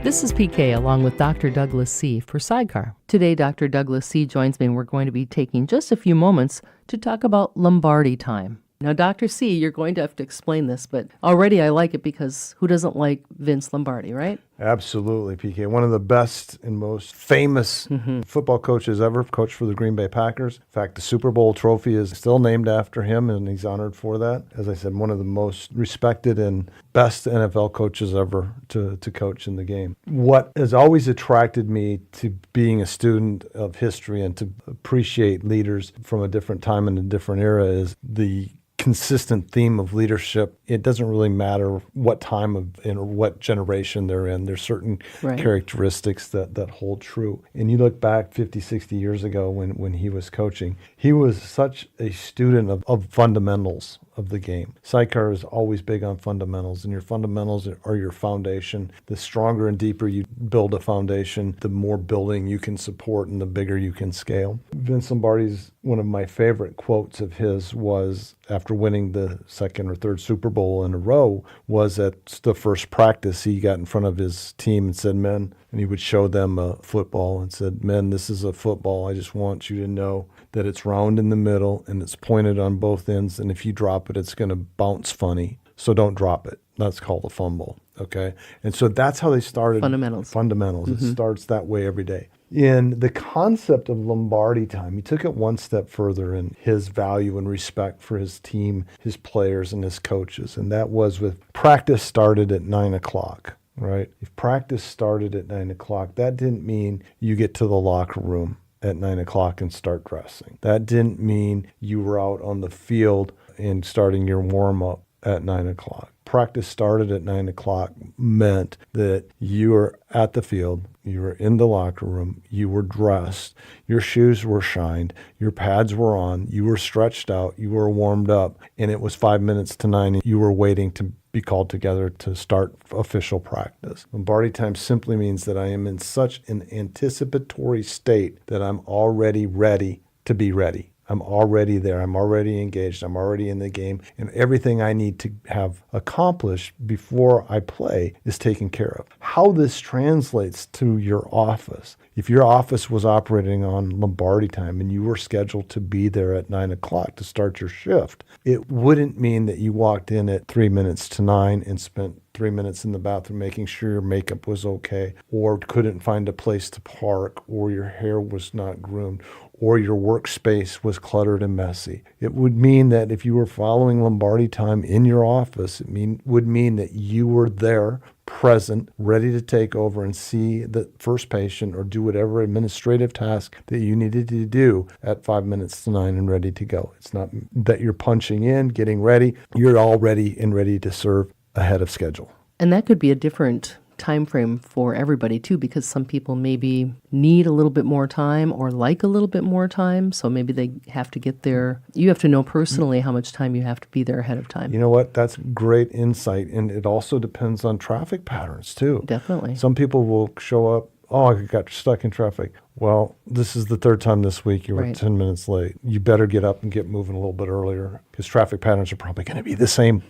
This is PK along with Dr. Douglas C. for SIDECAR. Today, Dr. Douglas C. joins me and we're going to be taking just a few moments to talk about Lombardi Time. Now, Dr. C., you're going to have to explain this, but already I like it because who doesn't like Vince Lombardi, right? Absolutely, PK. One of the best and most famous football coaches ever, coached for the Green Bay Packers. In fact, the Super Bowl trophy is still named after him, and he's honored for that. As I said, one of the most respected and best NFL coaches ever to coach in the game. What has always attracted me to being a student of history and to appreciate leaders from a different time and a different era is the consistent theme of leadership. It doesn't really matter what time or what generation they're in. There's certain characteristics that hold true. And you look back 50, 60 years ago when he was coaching, he was such a student of fundamentals of the game. SIDECAR is always big on fundamentals, and your fundamentals are your foundation. The stronger and deeper you build a foundation, the more building you can support and the bigger you can scale. Vince Lombardi's, one of my favorite quotes of his was, after winning the second or third Super Bowl in a row, was at the first practice he got in front of his team and said, "Men," and he would show them a football and said, "Men, this is a football. I just want you to know that it's round in the middle and it's pointed on both ends, and if you drop it, it's going to bounce funny. So don't drop it." That's called a fumble, okay? And so that's how they started. Fundamentals. It starts that way every day. In the concept of Lombardi Time, he took it one step further in his value and respect for his team, his players, and his coaches, and that was with practice started at 9 o'clock. Right? If practice started at 9 o'clock, that didn't mean you get to the locker room at 9 o'clock and start dressing. That didn't mean you were out on the field and starting your warm-up at 9 o'clock. Practice started at 9 o'clock meant that you were at the field, you were in the locker room, you were dressed, your shoes were shined, your pads were on, you were stretched out, you were warmed up, and it was 5 minutes to 9, and you were waiting to be called together to start official practice. Lombardi Time simply means that I am in such an anticipatory state that I'm already ready to be ready. I'm already there. I'm already engaged. I'm already in the game. And everything I need to have accomplished before I play is taken care of. How this translates to your office. If your office was operating on Lombardi Time and you were scheduled to be there at 9 o'clock to start your shift, it wouldn't mean that you walked in at 3 minutes to 9 and spent 3 minutes in the bathroom making sure your makeup was okay, or couldn't find a place to park, or your hair was not groomed, or your workspace was cluttered and messy. It would mean that if you were following Lombardi Time in your office, would mean that you were there, present, ready to take over and see the first patient or do whatever administrative task that you needed to do at 5 minutes to 9 and ready to go. It's not that you're punching in, getting ready. You're all ready and ready to serve ahead of schedule. And that could be a different time frame for everybody too, because some people maybe need a little bit more time or like a little bit more time, so maybe they have to get there. You have to know personally how much time you have to be there ahead of time. You know what? That's great insight, and it also depends on traffic patterns too. Definitely. Some Some people will show up, "Oh, I got stuck in traffic." Well, this is the third time this week you were 10 minutes late. You better get up and get moving a little bit earlier, because traffic patterns are probably going to be the same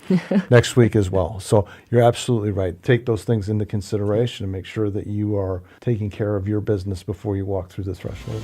next week as well. So you're absolutely right. Take those things into consideration and make sure that you are taking care of your business before you walk through the threshold.